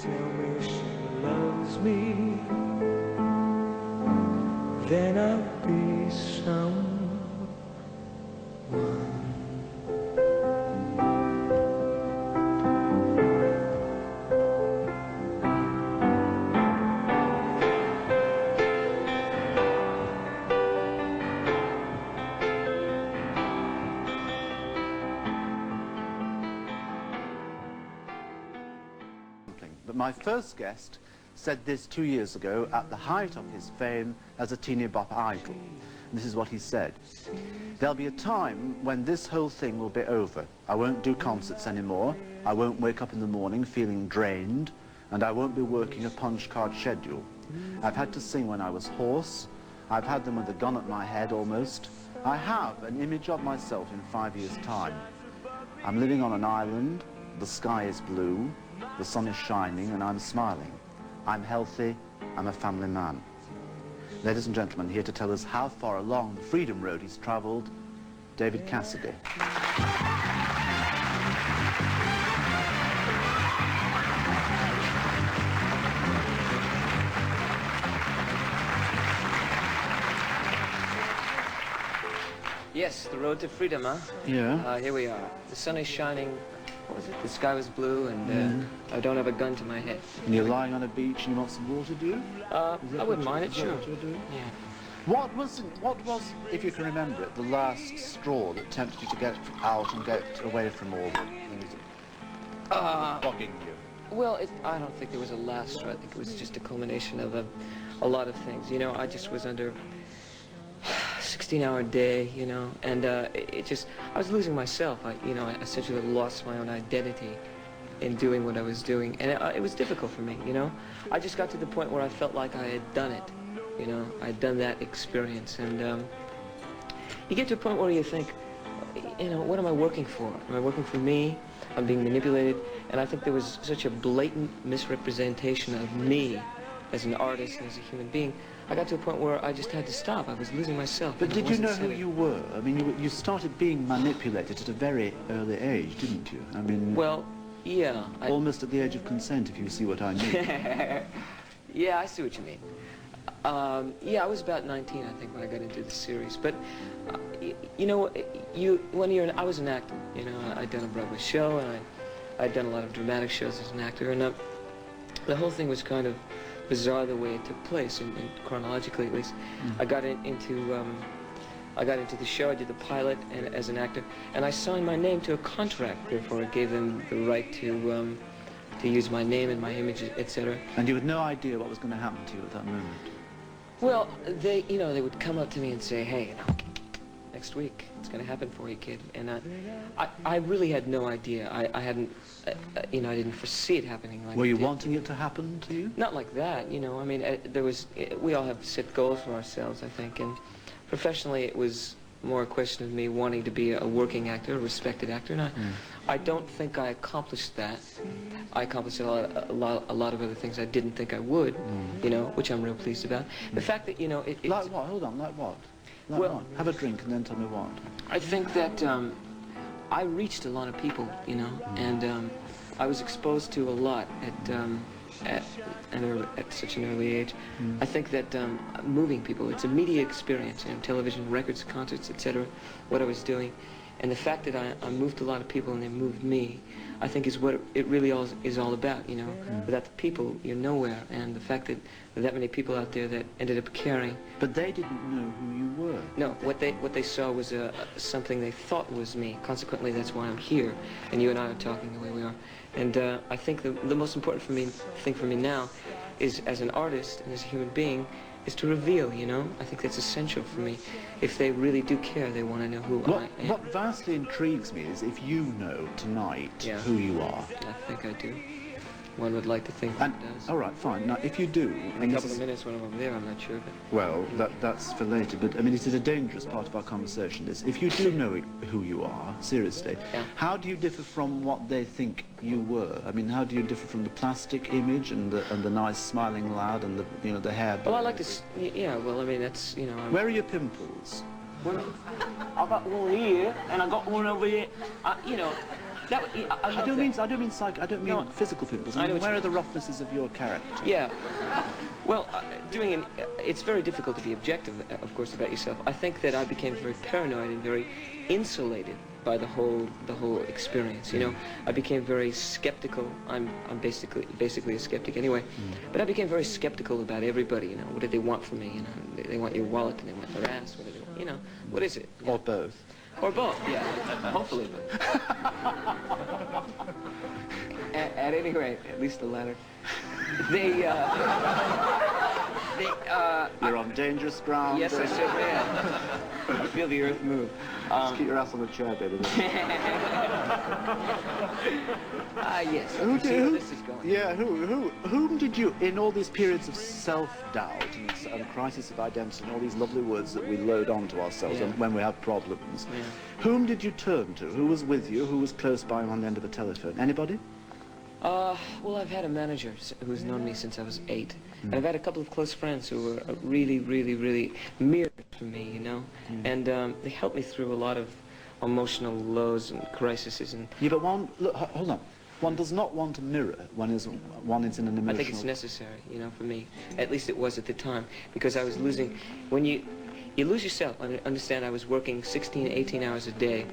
tell me she loves me, then I'll be someone. But my first guest said this 2 years ago at the height of his fame as a teeny bop idol. And this is what he said: "There'll be a time when this whole thing will be over. I won't do concerts anymore. I won't wake up in the morning feeling drained, and I won't be working a punch card schedule. I've had to sing when I was hoarse. I've had them with a gun at my head almost. I have an image of myself in 5 years' time. I'm living on an island. The sky is blue. The sun is shining and I'm smiling. I'm healthy, I'm a family man." Ladies and gentlemen, here to tell us how far along the Freedom Road he's travelled, David Cassidy. Yes, the road to freedom, huh? Yeah. Here we are. The sun is shining. What was it? The sky was blue, and I don't have a gun to my head. And you're lying on a beach and you want some water, do you? I wouldn't mind it, sure. Yeah. What was, if you can remember it, the last straw that tempted you to get out and get away from all the things bogging you? Well, I don't think there was a last straw. I think it was just a culmination of a lot of things. You know, I just was under 16-hour day, you know, and I was losing myself. I essentially lost my own identity in doing what I was doing, and it was difficult for me, you know. I just got to the point where I felt like I had done it, you know. I'd done that experience, and you get to a point where you think, you know, what am I working for? Am I working for me? I'm being manipulated, and I think there was such a blatant misrepresentation of me as an artist and as a human being. I got to a point where I just had to stop. I was losing myself. But did you know who you were? I mean, you started being manipulated at a very early age, didn't you? I mean... Well, yeah. Almost at the age of consent, if you see what I mean. Yeah, I see what you mean. Yeah, I was about 19, I think, when I got into the series. But, you know, I was an actor. You know, I'd done a Broadway show, and I'd done a lot of dramatic shows as an actor, and the whole thing was kind of bizarre the way it took place, and chronologically at least. I got into the show. I did the pilot and as an actor, and I signed my name to a contract. Therefore, it gave them the right to use my name and my image, etc. And you had no idea what was going to happen to you at that moment. Well, they would come up to me and say, "Hey, you know, next week it's going to happen for you, kid." And I really had no idea. I hadn't. You know, I didn't foresee it happening like that. Were you wanting it to happen to you? Not like that, you know. I mean, we all have set goals for ourselves, I think, and professionally it was more a question of me wanting to be a working actor, a respected actor, and I don't think I accomplished that. I accomplished a lot of other things I didn't think I would, you know, which I'm real pleased about. The fact that, you know, Like what? Hold on, like what? Like well, what? Have a drink and then tell me what. I think that I reached a lot of people, you know, and I was exposed to a lot at such an early age. I think that moving people, it's a media experience, you know, television, records, concerts, etc., what I was doing. And the fact that I moved a lot of people and they moved me, I think is what it really is all about, you know. Without the people, you're nowhere. And the fact that there are that many people out there that ended up caring. But they didn't know who you were. No, what they saw was something they thought was me. Consequently, that's why I'm here, and you and I are talking the way we are. And I think the most important thing for me now is, as an artist and as a human being, is to reveal, you know? I think that's essential for me. If they really do care, they want to know who I am. What vastly intrigues me is if you know tonight who you are. I think I do. One would like to think that it does. All right, fine. Now, if you do... In a couple of minutes when I'm over there, I'm not sure. But well, that's for later, but I mean, it is a dangerous part of our conversation, this. If you do know who you are, seriously, how do you differ from what they think you were? I mean, how do you differ from the plastic image and the nice smiling lad and the, you know, the hair? Well, I like to... Yeah, well, I mean, that's, you know... Where are your pimples? Well, I got one here, and I got one over here. You know... That, I I don't mean physical things. I know what Where you are the roughnesses of your character? Yeah. Well, it's very difficult to be objective, of course, about yourself. I think that I became very paranoid and very insulated by the whole experience. You know, I became very skeptical. I'm basically a skeptic anyway. But I became very skeptical about everybody. You know, what did they want from me? You know, they want your wallet and they want their ass. What do they? You know, what is it? Or both. Or both, yeah. Hopefully both. At any rate, at least the latter. You're on dangerous ground. Yes, I certainly am. I feel the earth move. Just keep your ass on the chair, baby. Yes. See where this is going. Yeah, whom did you, in all these periods of self-doubt and crisis of identity and all these lovely words that we load onto ourselves when we have problems, whom did you turn to? Who was with you? Who was close by on the end of the telephone? Anybody? Well, I've had a manager who's known me since I was 8. And I've had a couple of close friends who were really, really, really mirrors for me, you know? And they helped me through a lot of emotional lows and crises. And yeah, but hold on. One does not want a mirror when one is in an emotional... I think it's necessary, you know, for me. At least it was at the time, because I was losing... When you lose yourself. I understand I was working 16, 18 hours a day,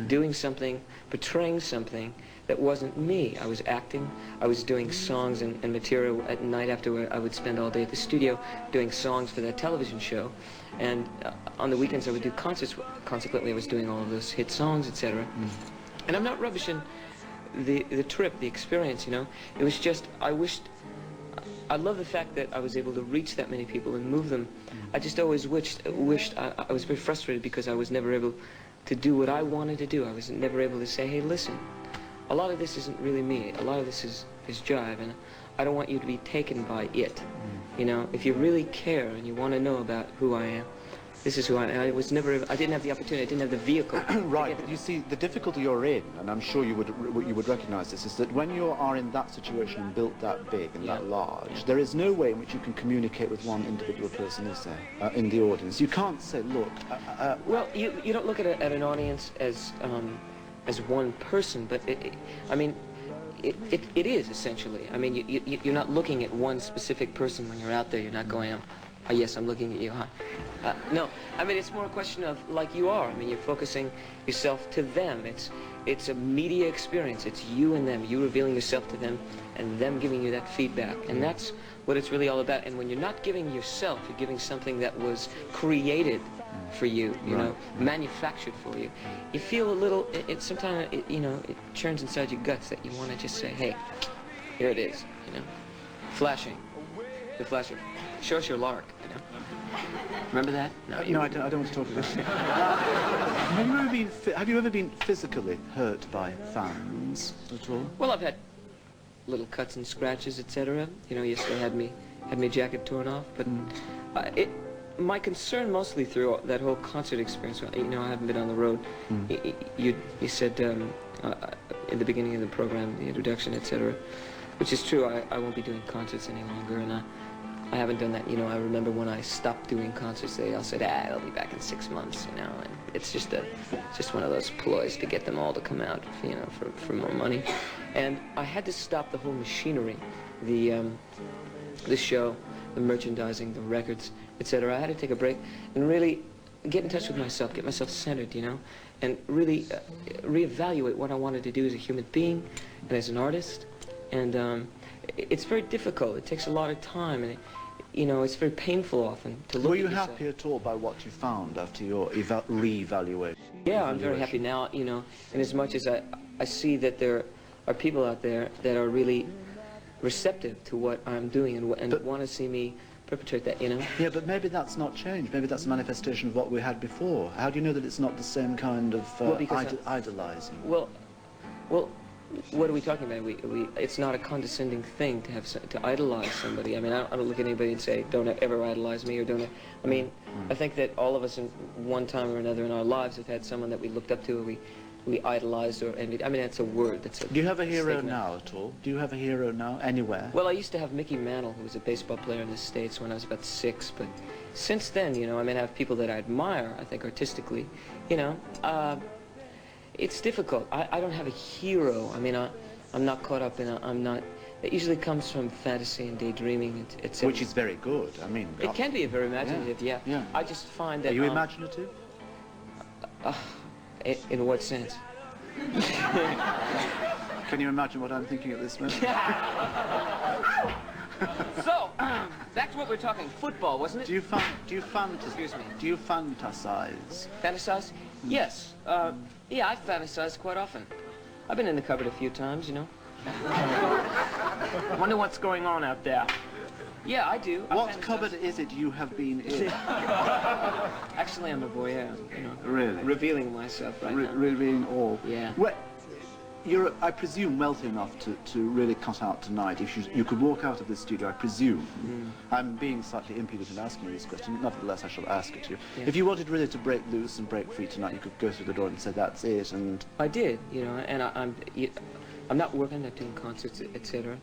doing something, portraying something that wasn't me. I was acting, I was doing songs and material at night after I would spend all day at the studio doing songs for that television show. And on the weekends I would do concerts. Consequently, I was doing all of those hit songs, etc. And I'm not rubbishing the trip, the experience, you know. It was just, I love the fact that I was able to reach that many people and move them. I just always wished I was very frustrated because I was never able to do what I wanted to do. I was never able to say, hey, listen, a lot of this isn't really me. A lot of this is jive, and I don't want you to be taken by it. You know, if you really care and you want to know about who I am, this is who I am. I didn't have the opportunity, I didn't have the vehicle. Right, but you see, the difficulty you're in, and I'm sure you would recognize this, is that when you are in that situation and built that big and that large, there is no way in which you can communicate with one individual person, is there, in the audience. You can't say, look... well, you don't look at an audience as one person, but I mean, it is essentially. I mean, you're not looking at one specific person when you're out there. You're not going, oh yes, I'm looking at you, huh? No, I mean, it's more a question of like you are. I mean, you're focusing yourself to them. It's a media experience. It's you and them. You revealing yourself to them, and them giving you that feedback. And that's what it's really all about. And when you're not giving yourself, you're giving something that was created for you, you know, manufactured for you. You feel a little, sometimes, you know, it churns inside your guts that you want to just say, hey, here it is, you know, flashing, the flashing. Show us your lark, you know. Remember that? No, I don't want to talk about it. Have you ever been physically hurt by fans at all? Well, I've had little cuts and scratches, etc. You know, yesterday had my jacket torn off, but my concern mostly through that whole concert experience, you know, I haven't been on the road. You said in the beginning of the program, the introduction, etc., which is true. I won't be doing concerts any longer, and I haven't done that. You know, I remember when I stopped doing concerts, they all said, I'll be back in 6 months, you know, and it's just one of those ploys to get them all to come out, you know, for more money. And I had to stop the whole machinery, the show, the merchandising, the records, etc. I had to take a break and really get in touch with myself, get myself centered, you know, and really reevaluate what I wanted to do as a human being and as an artist. And it's very difficult. It takes a lot of time, and you know, it's very painful often to look at yourself. Were you happy at all by what you found after your re-evaluation? Yeah, I'm very happy now, you know, and as much as I see that there are people out there that are really receptive to what I'm doing and want to see me perpetrate that, you know? Yeah, but maybe that's not changed. Maybe that's a manifestation of what we had before. How do you know that it's not the same kind of idolizing? Well, what are we talking about? It's not a condescending thing to idolize somebody. I mean, I don't look at anybody and say, don't ever idolize me, or don't. I mean, I think that all of us in one time or another in our lives have had someone that we looked up to, or we idolized or envied. I mean, that's a word. Do you have a hero now at all? Do you have a hero now anywhere? Well, I used to have Mickey Mantle, who was a baseball player in the States when I was about 6, but since then, you know, I mean, I have people that I admire, I think, artistically, you know. it's difficult. I don't have a hero. I mean, I'm not caught up in I'm not. It usually comes from fantasy and daydreaming, etc. Which is very good. I mean, it can be very imaginative, yeah. Yeah. I just find that... Are you imaginative? In what sense? Can you imagine what I'm thinking at this moment? So, that's what we're talking, football, wasn't it? Do you fantasize? Excuse me. Do you fantasize? Fantasize? Yes. Yeah, I fantasize quite often. I've been in the cupboard a few times, you know. Wonder what's going on out there. Yeah, I do. What cupboard is it you have been in? Actually, I'm a voyeur, you know. Really? Revealing myself right now. Revealing all? Yeah. Well, you're, I presume, wealthy enough to really cut out tonight. If you could walk out of this studio, I presume. I'm being slightly impudent in asking you this question. Nevertheless, I shall ask it to you. Yeah. If you wanted really to break loose and break free tonight, you could go through the door and say, that's it, and... I did, you know, and I'm not working, I'm not doing concerts, etc.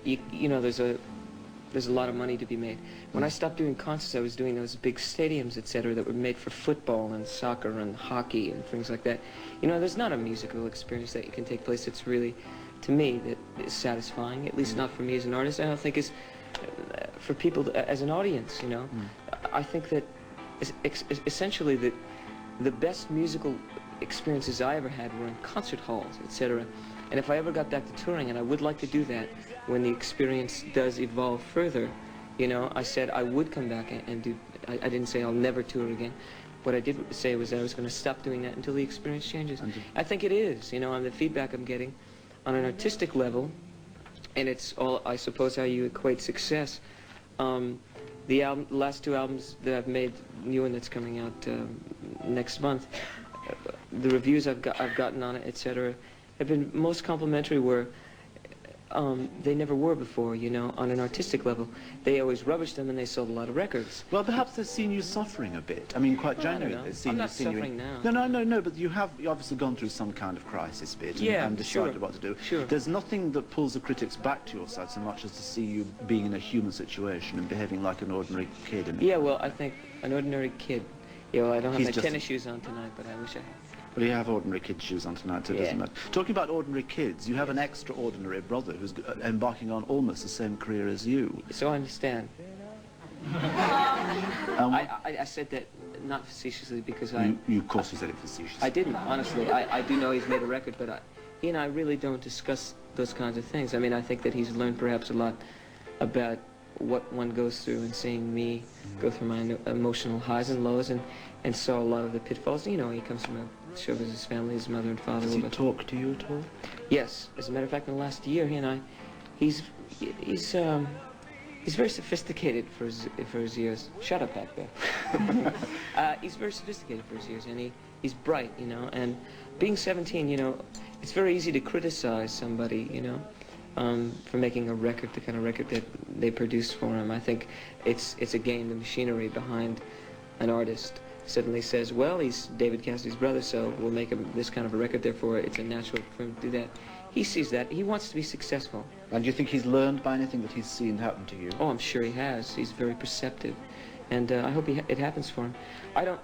You know, there's a lot of money to be made. When I stopped doing concerts, I was doing those big stadiums, etc., that were made for football and soccer and hockey and things like that. You know, there's not a musical experience that can take place that's really, to me, that is satisfying, at least not for me as an artist. I don't think it's for people as an audience, you know. I think that essentially the best musical experiences I ever had were in concert halls, etc. And if I ever got back to touring, and I would like to do that when the experience does evolve further, you know, I said I would come back and do, I didn't say I'll never tour again. What I did say was that I was going to stop doing that until the experience changes. I think it is, you know, on the feedback I'm getting on an artistic level, and it's all, I suppose, how you equate success. The last two albums that I've made, new one that's coming out next month, the reviews I've gotten on it, etc., have been most complimentary, where they never were before, you know, on an artistic level. They always rubbished them and they sold a lot of records. Well, perhaps they've seen you suffering a bit. I mean, quite genuinely. They've seen I'm you, not suffering now. No, but you have obviously gone through some kind of crisis bit and decided what to do. Sure. There's nothing that pulls the critics back to your side so much as to see you being in a human situation and behaving like an ordinary kid. Yeah, well, I think an ordinary kid. Yeah, well, I don't have He's my just tennis shoes on tonight, but I wish I had. Well, you have ordinary kid shoes on tonight, so it doesn't matter. Talking about ordinary kids, you have an extraordinary brother who's embarking on almost the same career as you. So I understand. I said that not facetiously because you of course you said it facetiously. I didn't, honestly. I do know he's made a record, but he and I really don't discuss those kinds of things. I mean, I think that he's learned perhaps a lot about what one goes through, and seeing me go through my emotional highs and lows, and saw a lot of the pitfalls. You know, he comes from a show business family, his mother and father. Does he talk to you at all? Yes. As a matter of fact, in the last year, he and I, he's very sophisticated for his years. Shut up back there. He's very sophisticated for his years, and he's bright, you know. And being 17, you know, it's very easy to criticize somebody, you know, for making a record, the kind of record that they produced for him. I think it's a game. The machinery behind an artist suddenly says, well, he's David Cassidy's brother, so we'll make him this kind of a record, therefore it's a natural for him to do that. He sees that. He wants to be successful. And do you think he's learned by anything that he's seen happen to you? Oh, I'm sure he has. He's very perceptive, and I hope it happens for him.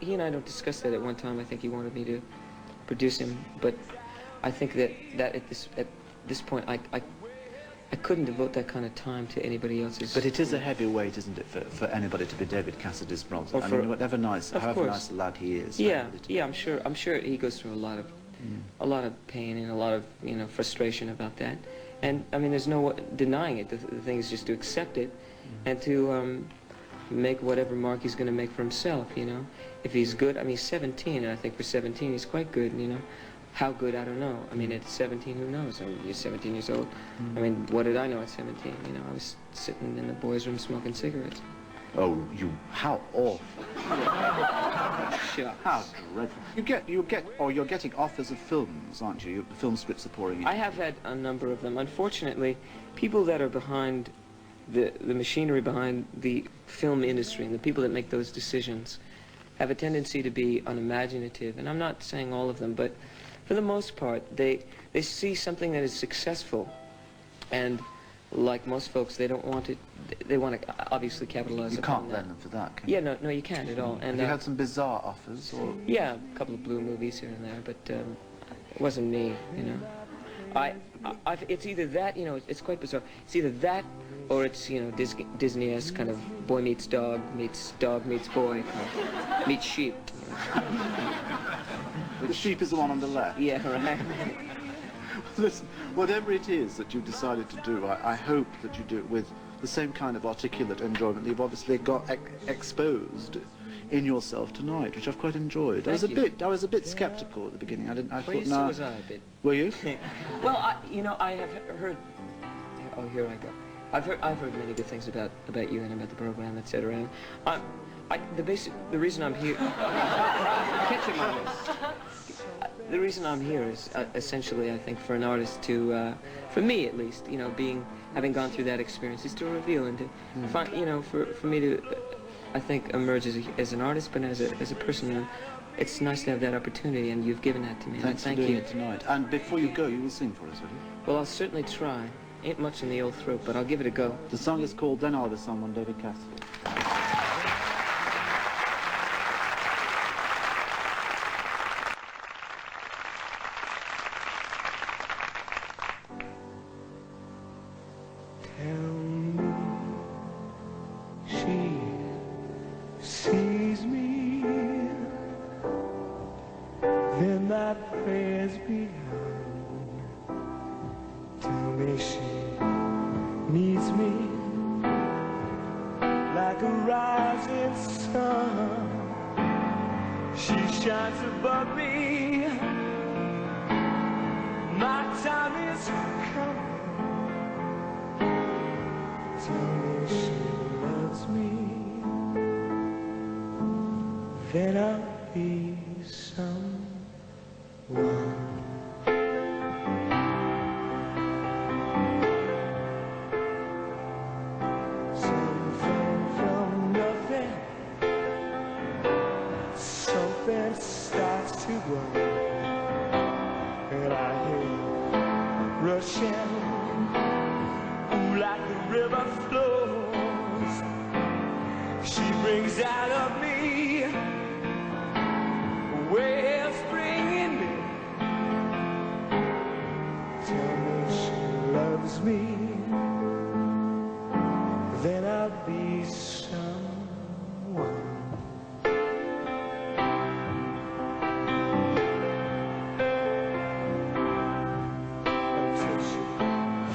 He and I don't discuss that. At one time, I think he wanted me to produce him, but I think that at this point, I couldn't devote that kind of time to anybody else's. But it is a heavy weight, isn't it, for anybody to be David Cassidy's brother? I mean, whatever however nice a lad he is. Yeah, I'm sure he goes through a lot of pain and a lot of, you know, frustration about that. And I mean, there's no denying it. The thing is just to accept it, and to make whatever mark he's going to make for himself. You know, if he's good. I mean, he's 17, and I think for 17 he's quite good. You know. How good, I don't know. I mean, at 17, who knows? I mean, you're 17 years old. I mean, what did I know at 17? You know, I was sitting in the boys' room smoking cigarettes. Oh, how awful. Shucks. How dreadful. You're getting offers of films, aren't you? The film scripts are pouring in. I have had a number of them. Unfortunately, people that are behind the machinery behind the film industry and the people that make those decisions have a tendency to be unimaginative. And I'm not saying all of them, but for the most part, they see something that is successful, and like most folks, they don't want it. They want to obviously capitalize upon that. You can't blame them for that, can you? Yeah, no, you can't at all. And have you had some bizarre offers, or? Yeah, a couple of blue movies here and there, but It wasn't me, you know. It's either that, you know, it's quite bizarre. It's either that, or it's, you know, Disney-esque kind of boy meets dog meets boy, meets sheep. The sheep is the one on the left. Yeah, right. Listen, whatever it is that you've decided to do, I hope that you do it with the same kind of articulate enjoyment that you've obviously got exposed in yourself tonight, which I've quite enjoyed. I was a bit sceptical at the beginning. I thought, So was I a bit. Were you? Well, you know, I have heard. Oh, here I go. I've heard many good things about you and about the program, etc. And the reason I'm here. Catch him on this. The reason I'm here is essentially, I think, for an artist to, for me at least, you know, having gone through that experience, is to reveal and to find, you know, for me to, I think, emerge as an artist, but as a person. It's nice to have that opportunity, and you've given that to me. Thanks for doing it tonight. And before you go, you will sing for us, will you? Well, I'll certainly try. Ain't much in the old throat, but I'll give it a go. The song is called Then I'll Be Someone, David Cassidy. Tell me she sees me, then my prayers be heard. Tell me she needs me like a rising sun. She shines above me. My time is coming. Tell me she loves me, then I'll be someone. Something from nothing, something starts to grow, and I hear rushing. Like the river flows, she brings out of me a wellspring in me. Tell me she loves me, then I'll be someone. Until she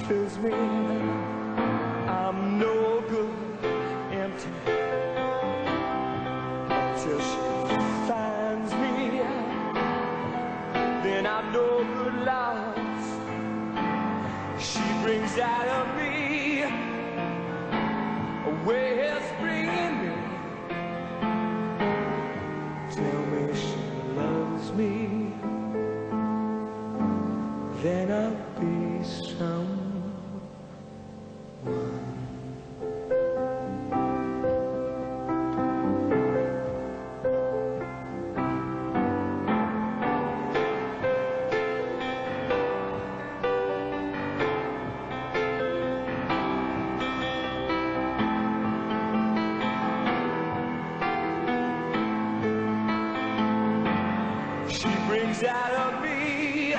fills me, I'm no good, empty, until she finds me, then I'm no good, lost. She brings out of me a wellspring in me. Tell me she loves me, then I'll be someone. Out of me, a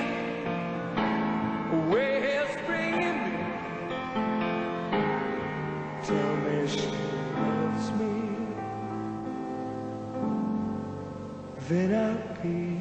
wellspring in me. Tell me she loves me, then I'll be